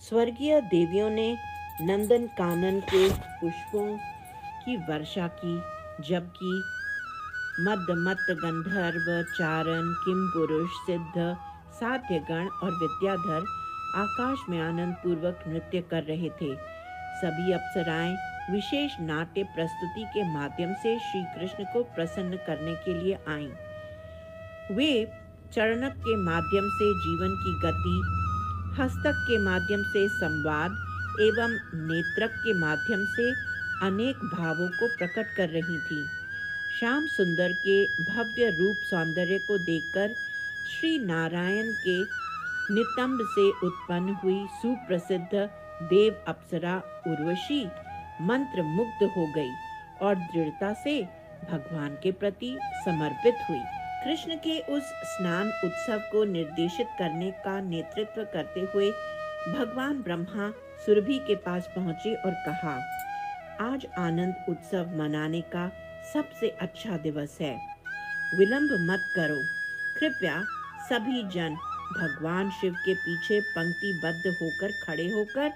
स्वर्गीय देवियों ने नंदन कानन के पुष्पों की वर्षा की, जबकि मद्दमत्त गंधर्व, चारण, किम पुरुष, सिद्ध, साध्यगण और विद्याधर आकाश में आनंद पूर्वक नृत्य कर रहे थे। सभी अप्सराएं विशेष नाट्य प्रस्तुति के माध्यम से श्री कृष्ण को प्रसन्न करने के लिए आईं। वे चरणक के माध्यम से जीवन की गति, हस्तक के माध्यम से संवाद एवं नेत्रक के माध्यम से अनेक भावों को प्रकट कर रही थी। श्याम सुंदर के भव्य रूप सौंदर्य को देखकर श्री नारायण के नितंब से उत्पन्न हुई सुप्रसिद्ध देव अप्सरा उर्वशी मंत्र मुग्ध हो गई और दृढ़ता से भगवान के प्रति समर्पित हुई। कृष्ण के उस स्नान उत्सव को निर्देशित करने का नेतृत्व करते हुए भगवान ब्रह्मा सुरभि के पास पहुंचे और कहा, आज आनंद उत्सव मनाने का सबसे अच्छा दिवस है। विलंब मत करो। कृपया सभी जन भगवान शिव के पीछे पंक्तिबद्ध होकर खड़े होकर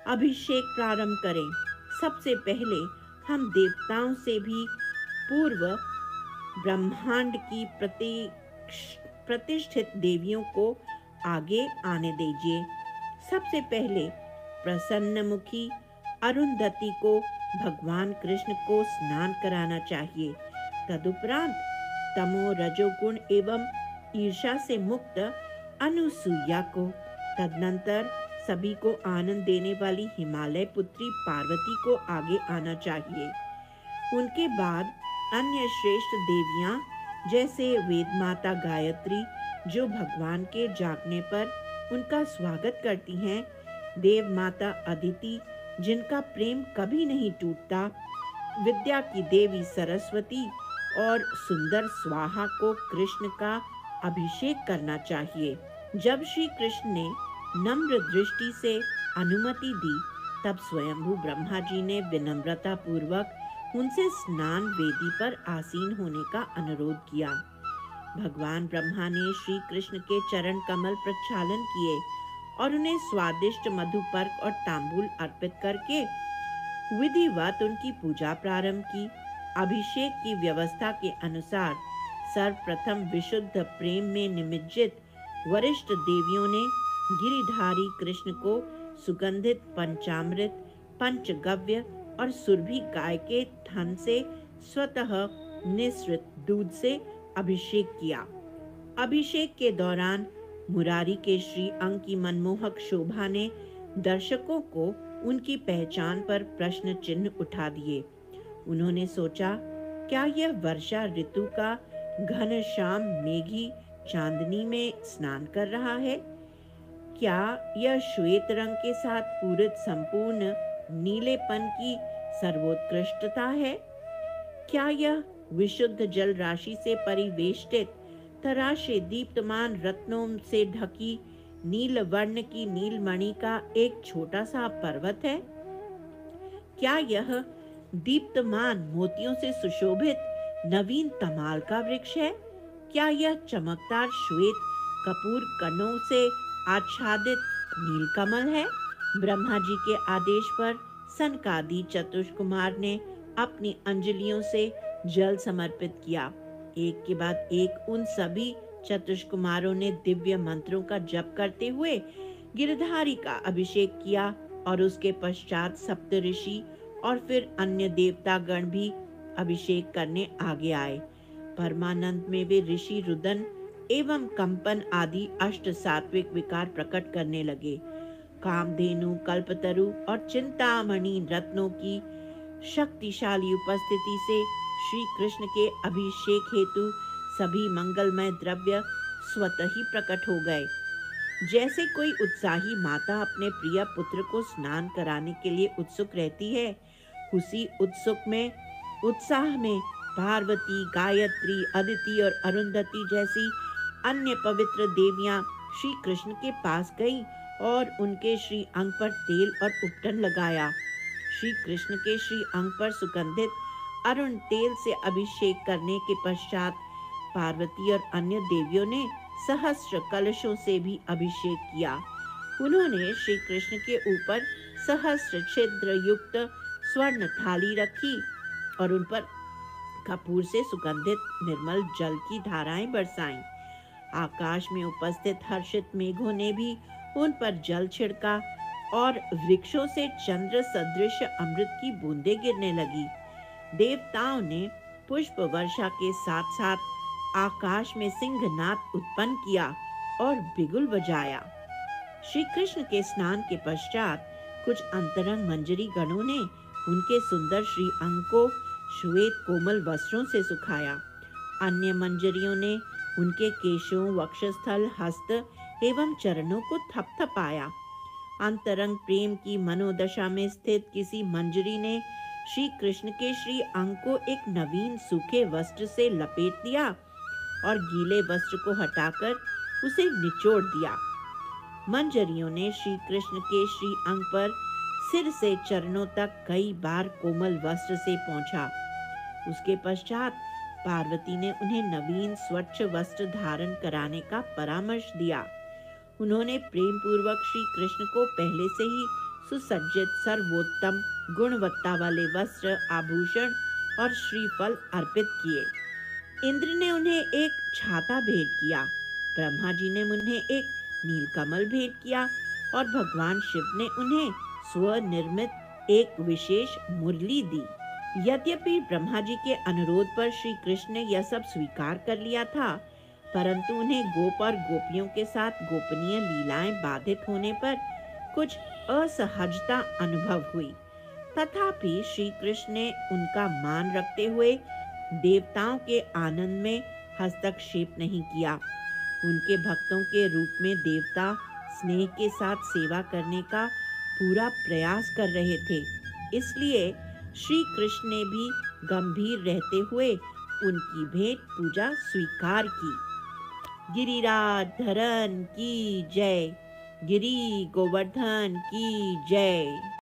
अभिषेक प्रारंभ करें। सबसे पहले हम देवताओं से भी पूर्व ब्रह्मांड की प्रतिष्ठित देवियों को आगे आने दीजिए। सबसे पहले प्रसन्नमुखी अरुंधति को भगवान कृष्ण को स्नान कराना चाहिए। तदुपरांत तमो रजोगुण एवं ईर्ष्या से मुक्त अनुसुईया को, तदनंतर सभी को आनंद देने वाली हिमालय पुत्री पार्वती को आगे आना चाहिए। उनके बाद अन्य श्रेष्ठ देवियां जैसे वेद माता गायत्री, जो भगवान के जागने पर उनका स्वागत करती हैं, देव माता अदिति, जिनका प्रेम कभी नहीं टूटता, विद्या की देवी सरस्वती और सुंदर स्वाहा को कृष्ण का अभिषेक करना चाहिए। जब श्री कृष्ण ने नम्र दृष्टि से अनुमति दी, तब स्वयंभू ब्रह्मा जी ने विनम्रता पूर्वक उनसे स्नान वेदी पर आसीन होने का अनुरोध किया। भगवान ब्रह्मा ने श्री कृष्ण के चरण कमल प्रक्षालन किए और उन्हें स्वादिष्ट मधुपर्क और तांबूल अर्पित करके विधिवत उनकी पूजा प्रारंभ की। अभिषेक की व्यवस्था के अनुसार सर्वप्रथम विशुद्ध प्रेम में निमज्जित वरिष्ठ देवियों ने गिरिधारी कृष्ण को सुगंधित पंचामृत, पंचगव्य और सुरभि गाय के थन से स्वतः निःसृत दूध से अभिषेक किया। अभिषेक के दौरान मुरारी के श्री अंग की मनमोहक शोभा ने दर्शकों को उनकी पहचान पर प्रश्न चिन्ह उठा दिए। उन्होंने सोचा, क्या यह वर्षा ऋतु का घनश्याम मेघी चांदनी में स्नान कर रहा है? क्या यह श्वेत रंग के साथ पूरित संपूर्ण नीलेपन की सर्वोत्कृष्टता है? क्या यह विशुद्ध जल राशि से परिवेष्टित तराशे दीप्तमान रत्नों से ढकी नील वर्ण की नीलमणि का एक छोटा सा पर्वत है? क्या यह दीप्तमान मोतियों से सुशोभित नवीन तमाल का वृक्ष है? क्या यह चमकदार श्वेत कपूर कणों से आच्छादित नीलकमल है? ब्रह्मा जी के आदेश पर सनकादि चतुष्कुमार ने अपनी अंजलियों से जल समर्पित किया। एक के बाद एक उन सभी चतुष्कुमारों ने दिव्य मंत्रों का जप करते हुए गिरधारी का अभिषेक किया और उसके पश्चात सप्तऋषि और फिर अन्य देवतागण भी अभिषेक करने आगे आए। परमानंद में वे ऋषि रुदन एवं कंपन आदि अष्ट सात्विक विकार प्रकट करने लगे। कामधेनु, कल्पतरु और चिंतामणि रत्नों की शक्तिशाली उपस्थिति से श्री कृष्ण के अभिषेक हेतु सभी मंगलमय द्रव्य स्वतः ही प्रकट हो गए। जैसे कोई उत्साही माता अपने प्रिय पुत्र को स्नान कराने के लिए उत्सुक रहती है, उसी उत्साह में पार्वती, गायत्री, अदिति और अरुंधति जैसी अन्य पवित्र देवियां श्री कृष्ण के पास गईं और उनके श्री अंग पर तेल और उपटन लगाया। श्री कृष्ण के श्री अंग पर सुगंधित अरुण तेल से अभिषेक करने के पश्चात पार्वती और अन्य देवियों ने सहस्र कलशों से भी अभिषेक किया। उन्होंने श्री कृष्ण के ऊपर सहस्र छिद्र युक्त स्वर्ण थाली रखी और उन पर कपूर से सुगंधित निर्मल जल की धाराएं बरसाईं। आकाश में उपस्थित हर्षित मेघों ने भी उन पर जल छिड़का और वृक्षों से चंद्र सदृश अमृत की बूंदें गिरने लगी। देवताओं ने पुष्प वर्षा के साथ साथ आकाश में सिंहनाद उत्पन्न किया और बिगुल बजाया। श्री कृष्ण के स्नान के पश्चात कुछ अंतरंग मंजरी गणों ने उनके सुंदर श्री अंग को श्वेत कोमल वस्त्रों से सुखाया। अन्य मंजरियों ने उनके केशों, वक्षस्थल, हस्त एवं चरणों को थपथपाया। अंतरंग प्रेम की मनोदशा में स्थित किसी मंजरी ने श्री कृष्ण के श्री अंग को एक नवीन सूखे वस्त्र से लपेट दिया और गीले वस्त्र को हटाकर उसे निचोड़ दिया। मंजरियों ने श्री कृष्ण के श्री अंग पर सिर से चरणों तक कई बार कोमल वस्त्र से पोंछा। उसके पश्चात पार्वती ने उन्हें नवीन स्वच्छ वस्त्र धारण कराने का परामर्श दिया। उन्होंने प्रेम पूर्वक श्री कृष्ण को पहले से ही सुसज्जित सर्वोत्तम गुणवत्ता वाले वस्त्र, आभूषण और श्रीफल अर्पित किए। इंद्र ने उन्हें एक छाता भेंट किया, ब्रह्मा जी ने उन्हें एक नीलकमल भेंट किया और भगवान शिव ने उन्हें स्वनिर्मित एक विशेष मुरली दी। यद्यपि ब्रह्मा जी के अनुरोध पर श्री कृष्ण ने यह सब स्वीकार कर लिया था, परंतु उन्हें गोप और गोपियों के साथ गोपनीय लीलाएं बाधित होने पर कुछ असहजता अनुभव हुई। तथापि श्री कृष्ण ने उनका मान रखते हुए देवताओं के आनंद में हस्तक्षेप नहीं किया। उनके भक्तों के रूप में देवता स्नेह के साथ सेवा करने का पूरा प्रयास कर रहे थे, इसलिए श्री कृष्ण ने भी गंभीर रहते हुए उनकी भेंट पूजा स्वीकार की। गिरिराज धरन की जय। गिरि गोवर्धन की जय।